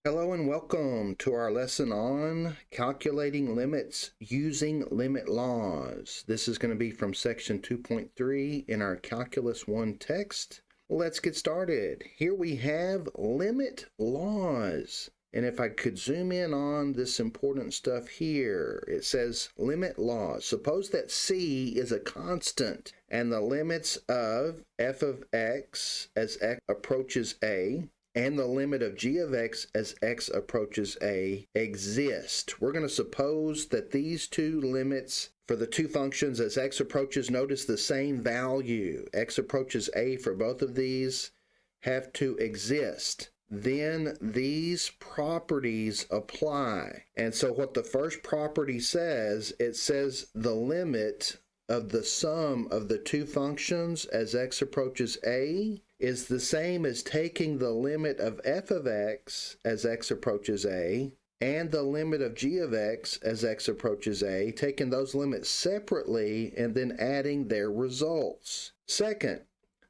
Hello and welcome to our lesson on calculating limits using limit laws. This is going to be from section 2.3 in our Calculus 1 text. Let's get started. Here we have limit laws. And if I could zoom in on this important stuff here, it says limit laws. Suppose that C is a constant and the limits of f of x as x approaches a and the limit of g of x as x approaches a exist. We're going to suppose that these two limits for the two functions as x approaches, notice the same value. X approaches a for both of these have to exist. Then these properties apply. And so what the first property says, it says the limit of the sum of the two functions as x approaches a is the same as taking the limit of f of x as x approaches a and the limit of g of x as x approaches a, taking those limits separately and then adding their results. Second,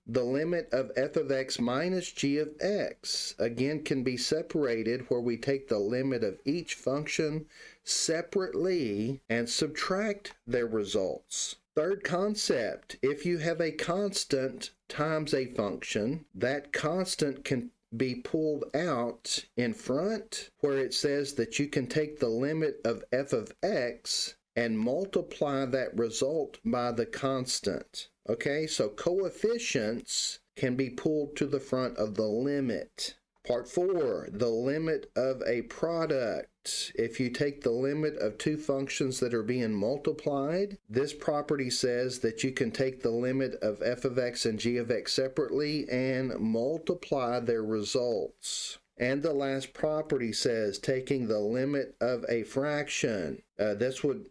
the limit of f of x minus g of x, again, can be separated where we take the limit of each function separately and subtract their results. Third concept, if you have a constant times a function, that constant can be pulled out in front where it says that you can take the limit of f of x and multiply that result by the constant. Okay, so coefficients can be pulled to the front of the limit. Part 4, the limit of a product. If you take the limit of two functions that are being multiplied, this property says that you can take the limit of f of x and g of x separately and multiply their results. And the last property says taking the limit of a fraction. This would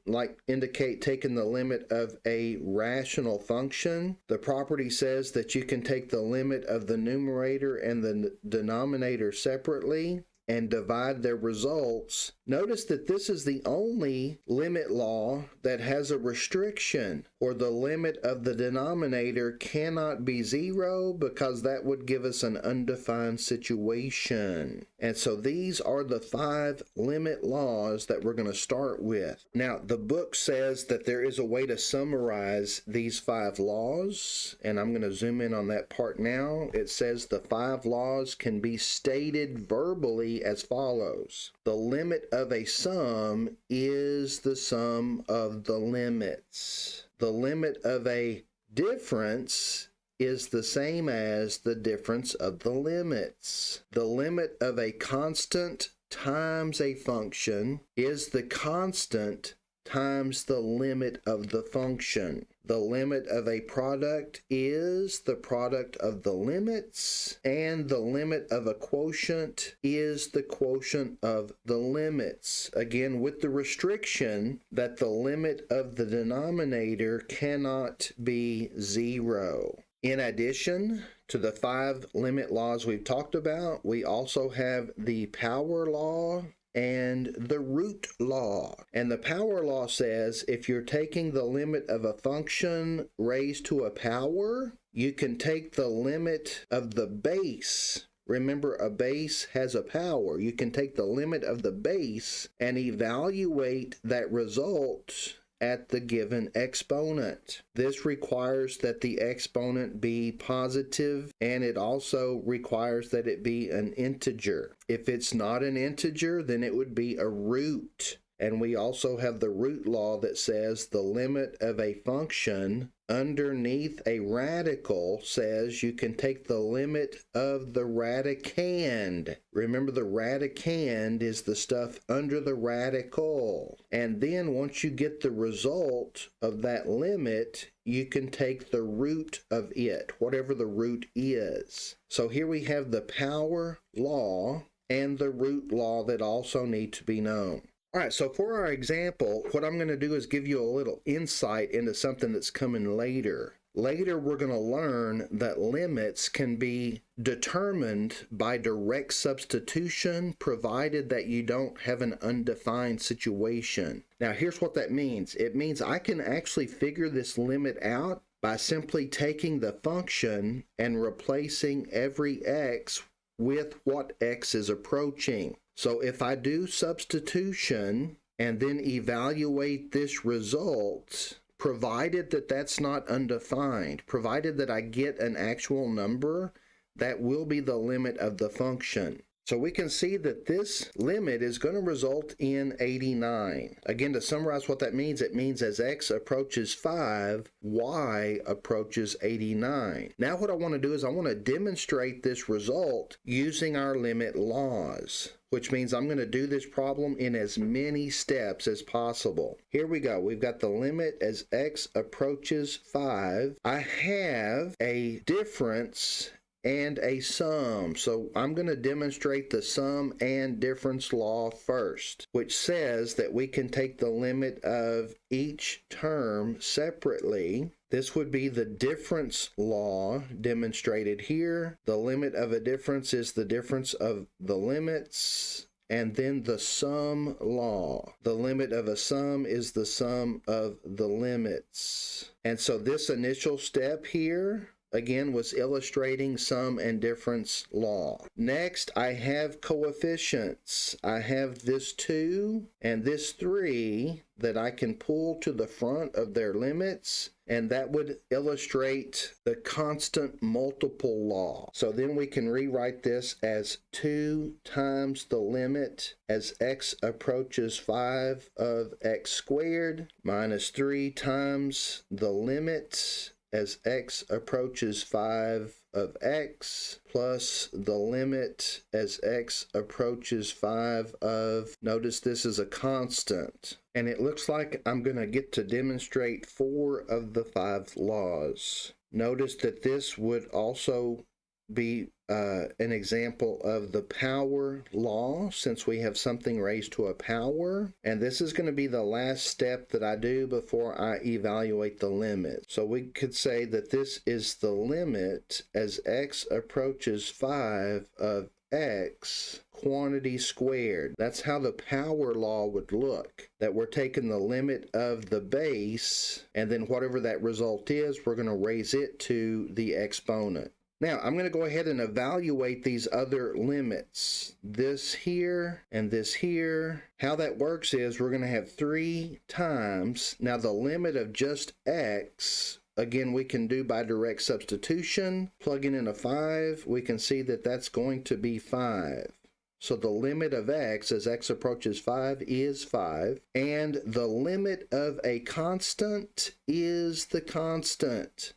indicate taking the limit of a rational function. The property says that you can take the limit of the numerator and the denominator separately and divide their results. Notice that this is the only limit law that has a restriction, or the limit of the denominator cannot be 0 because that would give us an undefined situation. And so these are the 5 limit laws that we're going to start with. Now, the book says that there is a way to summarize these 5 laws, and I'm going to zoom in on that part now. It says the 5 laws can be stated verbally as follows. The limit of a sum is the sum of the limits. The limit of a difference is the same as the difference of the limits. The limit of a constant times a function is the constant times the limit of the function. The limit of a product is the product of the limits, and the limit of a quotient is the quotient of the limits. Again, with the restriction that the limit of the denominator cannot be 0. In addition to the 5 limit laws we've talked about, we also have the power law and the root law. And the power law says if you're taking the limit of a function raised to a power, you can take the limit of the base. Remember, a base has a power. You can take the limit of the base and evaluate that result at the given exponent. This requires that the exponent be positive, and it also requires that it be an integer. If it's not an integer, then it would be a root. And we also have the root law that says the limit of a function underneath a radical says you can take the limit of the radicand. Remember, the radicand is the stuff under the radical. And then once you get the result of that limit, you can take the root of it, whatever the root is. So here we have the power law and the root law that also need to be known. All right, so for our example, what I'm going to do is give you a little insight into something that's coming later. Later, we're going to learn that limits can be determined by direct substitution, provided that you don't have an undefined situation. Now, here's what that means. It means I can actually figure this limit out by simply taking the function and replacing every x with what x is approaching. So if I do substitution and then evaluate this result, provided that that's not undefined, provided that I get an actual number, that will be the limit of the function. So we can see that this limit is going to result in 89. Again, to summarize what that means, it means as x approaches 5, y approaches 89. Now what I want to do is I want to demonstrate this result using our limit laws, which means I'm going to do this problem in as many steps as possible. Here we go. We've got the limit as x approaches 5. I have a difference and a sum. So I'm going to demonstrate the sum and difference law first, which says that we can take the limit of each term separately. This would be the difference law demonstrated here. The limit of a difference is the difference of the limits. And then the sum law. The limit of a sum is the sum of the limits. And so this initial step here, again, was illustrating sum and difference law. Next, I have coefficients. I have this 2 and this 3 that I can pull to the front of their limits, and that would illustrate the constant multiple law. So then we can rewrite this as 2 times the limit as x approaches 5 of x squared minus 3 times the limit as x approaches 5 of x plus the limit as x approaches 5 of, notice this is a constant, and it looks like I'm going to get to demonstrate 4 of the 5 laws. Notice that this would also be an example of the power law, since we have something raised to a power. And this is going to be the last step that I do before I evaluate the limit. So we could say that this is the limit as x approaches 5 of x quantity squared. That's how the power law would look, that we're taking the limit of the base, and then whatever that result is, we're going to raise it to the exponent. Now, I'm going to go ahead and evaluate these other limits. This here and this here. How that works is we're going to have 3 times. Now, the limit of just x, again, we can do by direct substitution. Plugging in a 5, we can see that that's going to be 5. So the limit of x as x approaches 5 is 5. And the limit of a constant is the constant.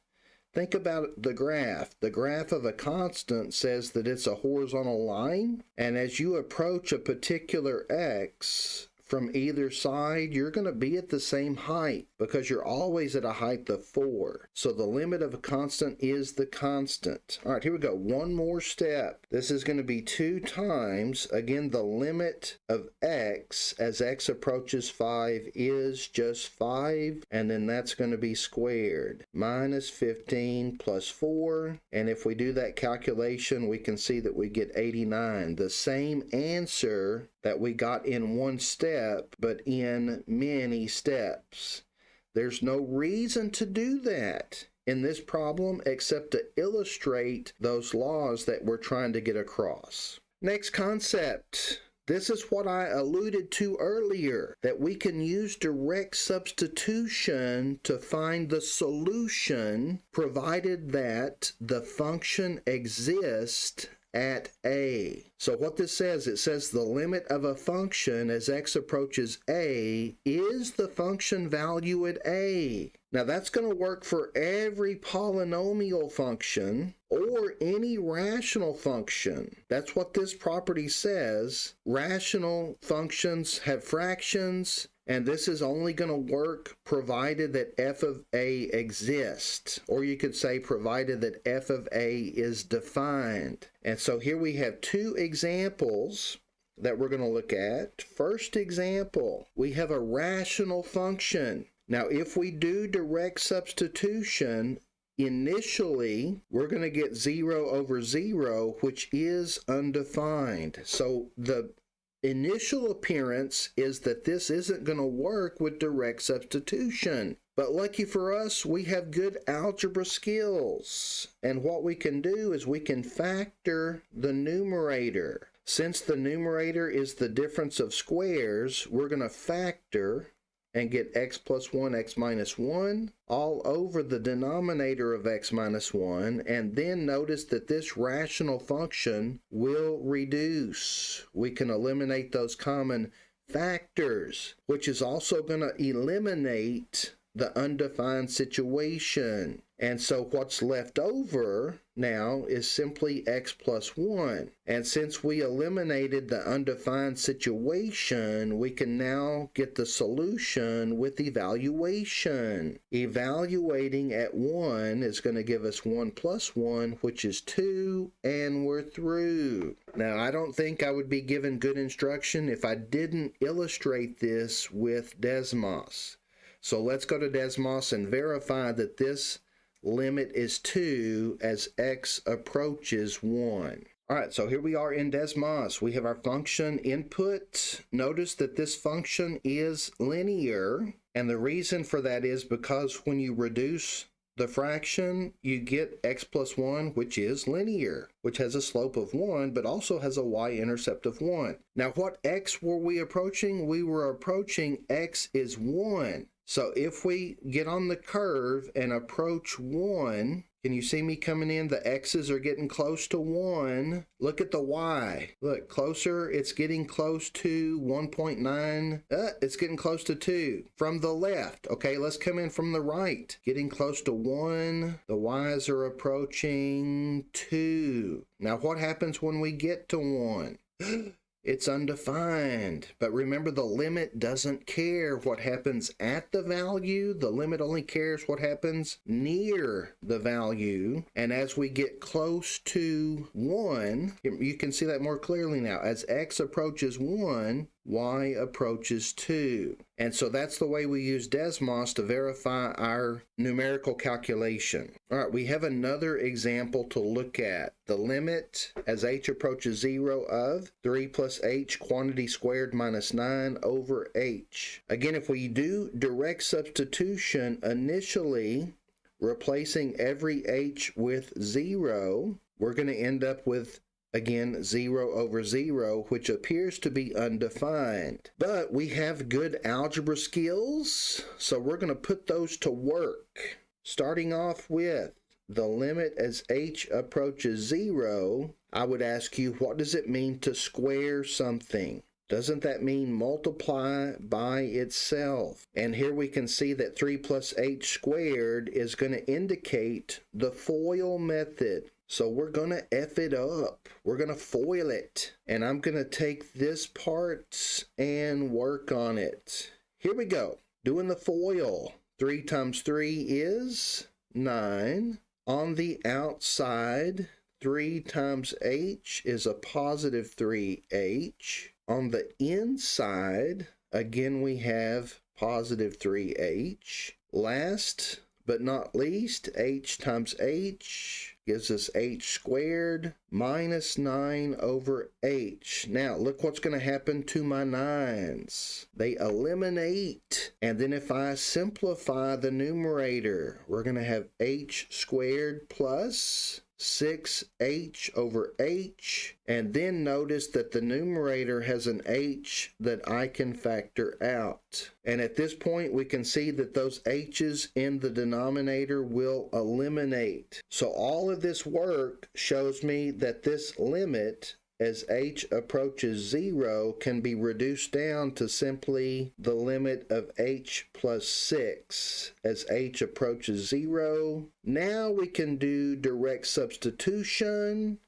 Think about the graph. The graph of a constant says that it's a horizontal line, and as you approach a particular x from either side, you're going to be at the same height because you're always at a height of 4. So the limit of a constant is the constant. All right, here we go. One more step. This is going to be 2 times, again, the limit of x as x approaches 5 is just 5, and then that's going to be squared. Minus 15 plus 4, and if we do that calculation, we can see that we get 89. The same answer that we got in one step, but in many steps. There's no reason to do that in this problem except to illustrate those laws that we're trying to get across. Next concept. This is what I alluded to earlier, that we can use direct substitution to find the solution, provided that the function exists at a. So what this says, it says the limit of a function as x approaches a is the function value at a. Now that's going to work for every polynomial function or any rational function. That's what this property says. Rational functions have fractions, and this is only going to work provided that f of a exists, or you could say provided that f of a is defined. And so here we have 2 examples that we're going to look at. First example, we have a rational function. Now, if we do direct substitution, initially, we're going to get 0 over 0, which is undefined. So the initial appearance is that this isn't going to work with direct substitution. But lucky for us, we have good algebra skills. And what we can do is we can factor the numerator. Since the numerator is the difference of squares, we're going to factor and get x plus 1, x minus 1 all over the denominator of x minus 1, and then notice that this rational function will reduce. We can eliminate those common factors, which is also going to eliminate the undefined situation. And so what's left over now is simply x plus 1. And since we eliminated the undefined situation, we can now get the solution with evaluation. Evaluating at 1 is going to give us 1 plus 1, which is 2, and we're through. Now, I don't think I would be given good instruction if I didn't illustrate this with Desmos. So let's go to Desmos and verify that this limit is 2 as x approaches 1. All right, so here we are in Desmos. We have our function input. Notice that this function is linear, and the reason for that is because when you reduce the fraction, you get x plus 1, which is linear, which has a slope of 1, but also has a y-intercept of 1. Now, what x were we approaching? We were approaching x is 1. So if we get on the curve and approach 1, can you see me coming in? The x's are getting close to 1. Look at the y. Look, closer. It's getting close to 1.9. It's getting close to 2. From the left. Okay, let's come in from the right. Getting close to 1. The y's are approaching 2. Now what happens when we get to 1? It's undefined. But remember, the limit doesn't care what happens at the value. The limit only cares what happens near the value. And as we get close to 1, you can see that more clearly now. As x approaches 1, y approaches 2. And so that's the way we use Desmos to verify our numerical calculation. All right, we have another example to look at. The limit as h approaches 0 of 3 plus h quantity squared minus 9 over h. Again, if we do direct substitution initially, replacing every h with 0, we're going to end up with, again, 0 over 0, which appears to be undefined. But we have good algebra skills, so we're going to put those to work. Starting off with the limit as h approaches 0, I would ask you, what does it mean to square something? Doesn't that mean multiply by itself? And here we can see that 3 plus h squared is going to indicate the FOIL method. So we're going to F it up. We're going to FOIL it. And I'm going to take this part and work on it. Here we go. Doing the FOIL. 3 times 3 is 9. On the outside, 3 times h is a positive 3h. On the inside, again, we have positive 3h. Last but not least, h times h gives us h squared minus 9 over h. Now, look what's going to happen to my 9s. They eliminate. And then if I simplify the numerator, we're going to have h squared plus 6h over h, and then notice that the numerator has an h that I can factor out. And at this point, we can see that those h's in the denominator will eliminate. So all of this work shows me that this limit as h approaches 0 can be reduced down to simply the limit of h plus 6 as h approaches 0. Now we can do direct substitution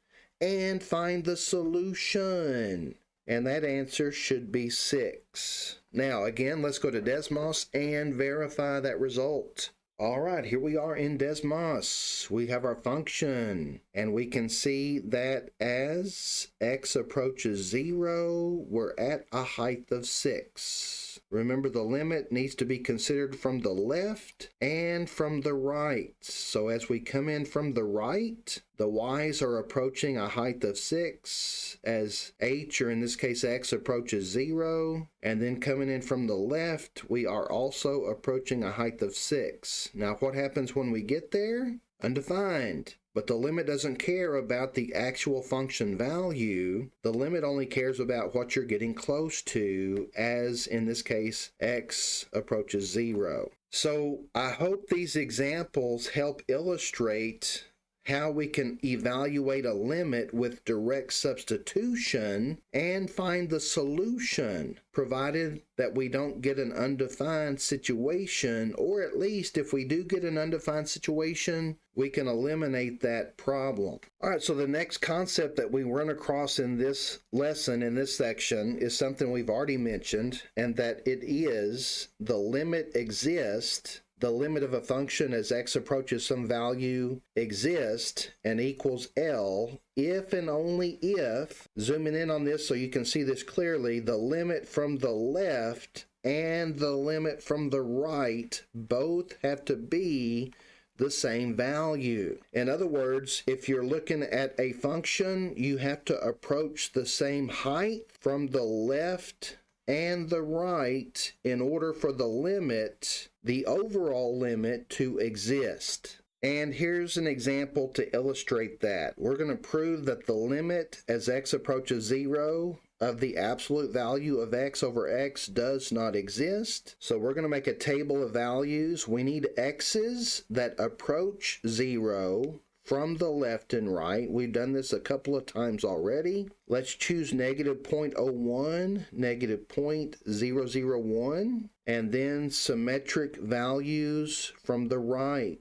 and find the solution. And that answer should be 6. Now again, let's go to Desmos and verify that result. All right, here we are in Desmos. We have our function, and we can see that as x approaches 0, we're at a height of 6. Remember, the limit needs to be considered from the left and from the right. So as we come in from the right, the y's are approaching a height of 6 as h, or in this case x, approaches 0. And then coming in from the left, we are also approaching a height of 6. Now what happens when we get there? Undefined. But the limit doesn't care about the actual function value. The limit only cares about what you're getting close to, as in this case, x approaches 0. So I hope these examples help illustrate how we can evaluate a limit with direct substitution and find the solution, provided that we don't get an undefined situation, or at least if we do get an undefined situation, we can eliminate that problem. All right, so the next concept that we run across in this lesson, in this section, is something we've already mentioned, and that it is the limit exists. The limit of a function as x approaches some value exists and equals L if and only if, zooming in on this so you can see this clearly, the limit from the left and the limit from the right both have to be the same value. In other words, if you're looking at a function, you have to approach the same height from the left and the right in order for the limit, the overall limit, to exist. And here's an example to illustrate that. We're going to prove that the limit as x approaches 0 of the absolute value of x over x does not exist. So we're going to make a table of values. We need x's that approach 0 from the left and right. We've done this a couple of times already. Let's choose negative 0.01, negative 0.001, and then symmetric values from the right.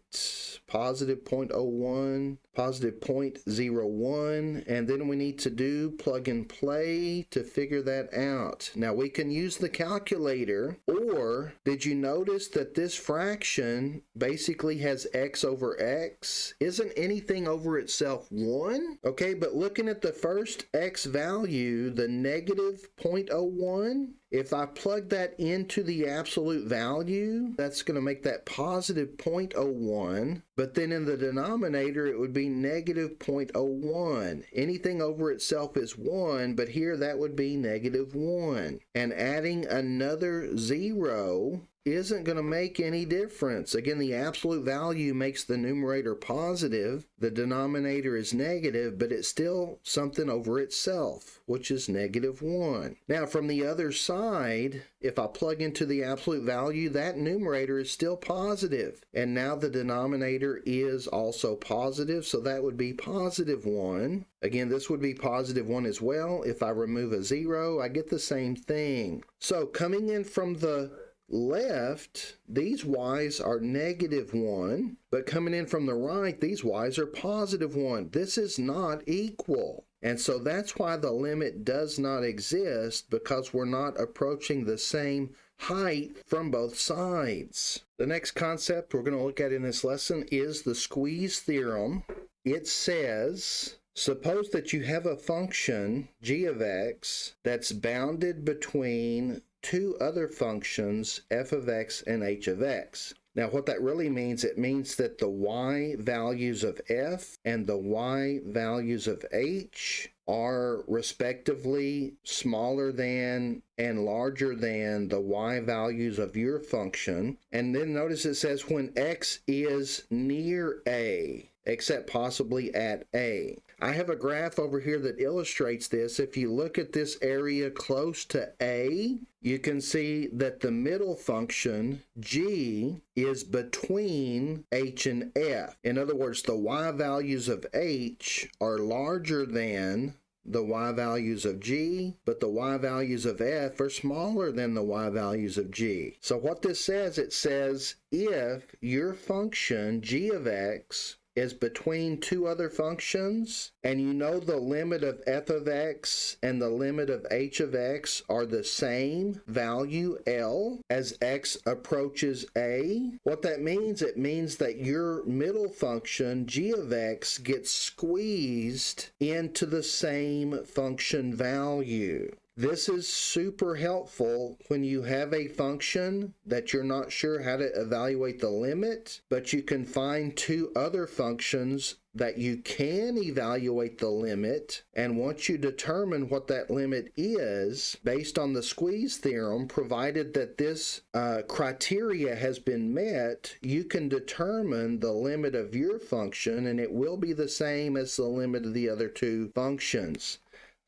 Positive 0.01, positive 0.01, and then we need to do plug and play to figure that out. Now we can use the calculator, or did you notice that this fraction basically has x over x? Isn't anything over itself 1? Okay, but looking at the first x value, the negative 0.01, if I plug that into the absolute value, that's going to make that positive 0.01, but then in the denominator it would be negative 0.01. Anything over itself is 1, but here that would be negative 1. And adding another 0 isn't going to make any difference. Again, the absolute value makes the numerator positive, the denominator is negative, but it's still something over itself, which is negative 1. Now, from the other side, if I plug into the absolute value, that numerator is still positive, and now the denominator is also positive, so that would be positive 1. Again, this would be positive 1 as well. If I remove a 0, I get the same thing. So coming in from the left, these y's are negative 1, but coming in from the right, these y's are positive 1. This is not equal. And so that's why the limit does not exist, because we're not approaching the same height from both sides. The next concept we're going to look at in this lesson is the squeeze theorem. It says, suppose that you have a function, g of x, that's bounded between two other functions, f of x and h of x. Now what that really means, it means that the y values of f and the y values of h are respectively smaller than and larger than the y values of your function. And then notice it says when x is near a, except possibly at a. I have a graph over here that illustrates this. If you look at this area close to a, you can see that the middle function, g, is between h and f. In other words, the y values of h are larger than the y values of g, but the y values of f are smaller than the y values of g. So what this says, it says if your function, g of x, is between two other functions, and you know the limit of f of x and the limit of h of x are the same value, L, as x approaches a. What that means, it means that your middle function, g of x, gets squeezed into the same function value. This is super helpful when you have a function that you're not sure how to evaluate the limit, but you can find two other functions that you can evaluate the limit, and once you determine what that limit is, based on the squeeze theorem, provided that this criteria has been met, you can determine the limit of your function, and it will be the same as the limit of the other two functions.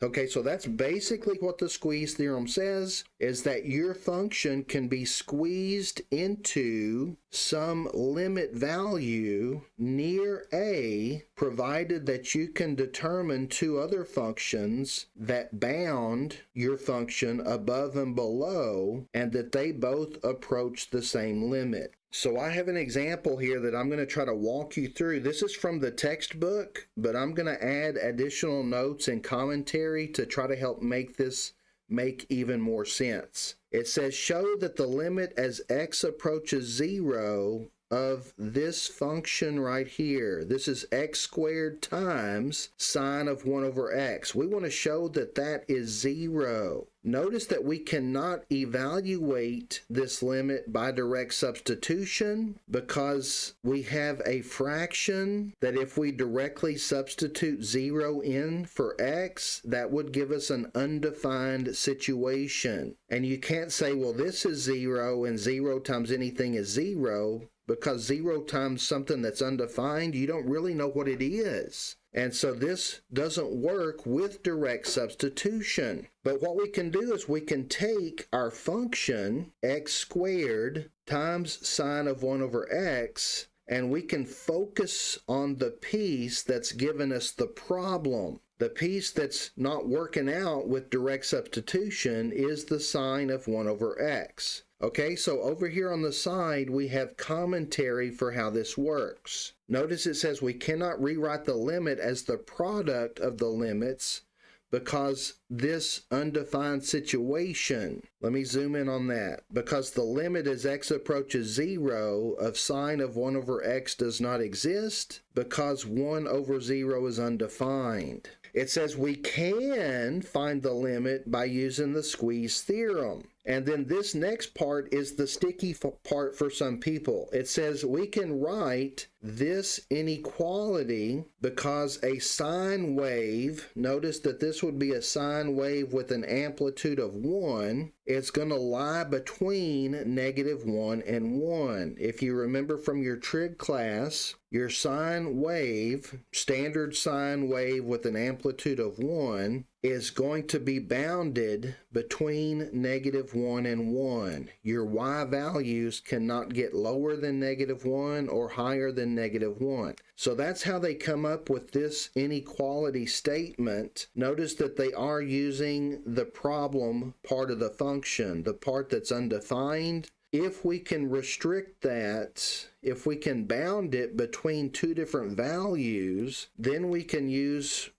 Okay, so that's basically what the squeeze theorem says, is that your function can be squeezed into some limit value near A, provided that you can determine two other functions that bound your function above and below, and that they both approach the same limit. So I have an example here that I'm going to try to walk you through. This is from the textbook, but I'm going to add additional notes and commentary to try to help make this make even more sense. It says, show that the limit as x approaches 0 of this function right here. This is x squared times sine of 1 over x. We want to show that that is 0. Notice that we cannot evaluate this limit by direct substitution because we have a fraction that if we directly substitute 0 in for x, that would give us an undefined situation. And you can't say, well, this is 0 and 0 times anything is 0, because 0 times something that's undefined, you don't really know what it is. And so this doesn't work with direct substitution. But what we can do is we can take our function, x squared times sine of 1 over x, and we can focus on the piece that's given us the problem. The piece that's not working out with direct substitution is the sine of 1 over x. Okay, so over here on the side, we have commentary for how this works. Notice it says we cannot rewrite the limit as the product of the limits because this undefined situation, let me zoom in on that, because the limit as x approaches 0 of sine of 1 over x does not exist because 1 over 0 is undefined. It says we can find the limit by using the squeeze theorem. And then this next part is the sticky part for some people. It says we can write this inequality because a sine wave, notice that this would be a sine wave with an amplitude of 1, it's going to lie between -1 and 1. If you remember from your trig class, your sine wave, standard sine wave with an amplitude of 1, is going to be bounded between -1 and 1. Your y values cannot get lower than -1 or higher than -1. So that's how they come up with this inequality statement. Notice that they are using the problem part of the function, the part that's undefined. If we can restrict that, if we can bound it between two different values, then we can use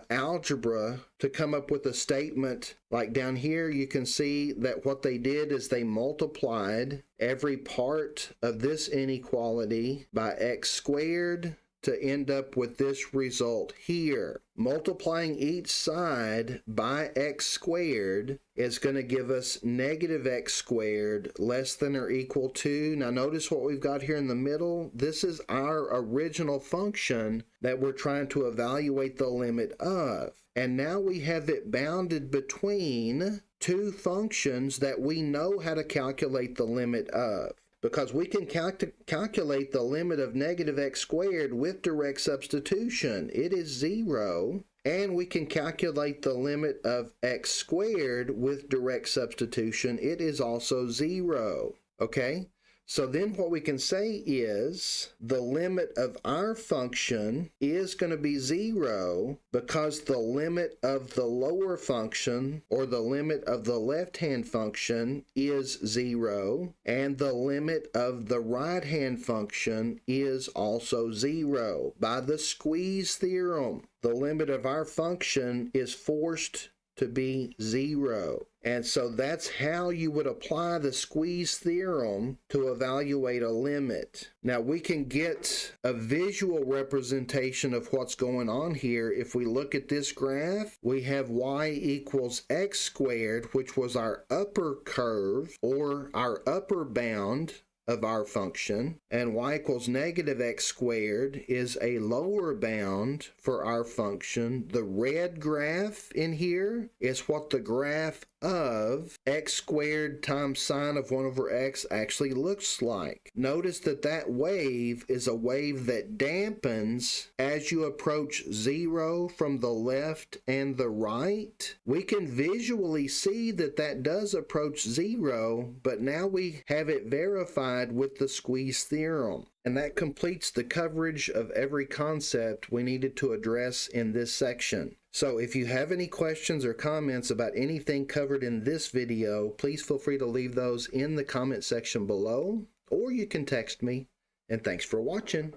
algebra to come up with a statement. Like down here, you can see that what they did is they multiplied every part of this inequality by x squared to end up with this result here. Multiplying each side by x squared is going to give us -x squared less than or equal to. Now notice what we've got here in the middle. This is our original function that we're trying to evaluate the limit of. And now we have it bounded between two functions that we know how to calculate the limit of. Because we can calculate the limit of -x squared with direct substitution. It is 0. And we can calculate the limit of x squared with direct substitution. It is also 0. Okay? So then what we can say is the limit of our function is going to be 0 because the limit of the lower function, or the limit of the left-hand function, is 0, and the limit of the right-hand function is also 0. By the squeeze theorem, the limit of our function is forced to be 0. And so that's how you would apply the squeeze theorem to evaluate a limit. Now we can get a visual representation of what's going on here. If we look at this graph, we have y equals x squared, which was our upper curve or our upper bound of our function, and y equals negative x squared is a lower bound for our function. The red graph in here is what the graph of x squared times sine of 1 over x actually looks like. Notice that that wave is a wave that dampens as you approach 0 from the left and the right. We can visually see that that does approach 0, but now we have it verified with the squeeze theorem. And that completes the coverage of every concept we needed to address in this section. So if you have any questions or comments about anything covered in this video, please feel free to leave those in the comment section below, or you can text me. And thanks for watching.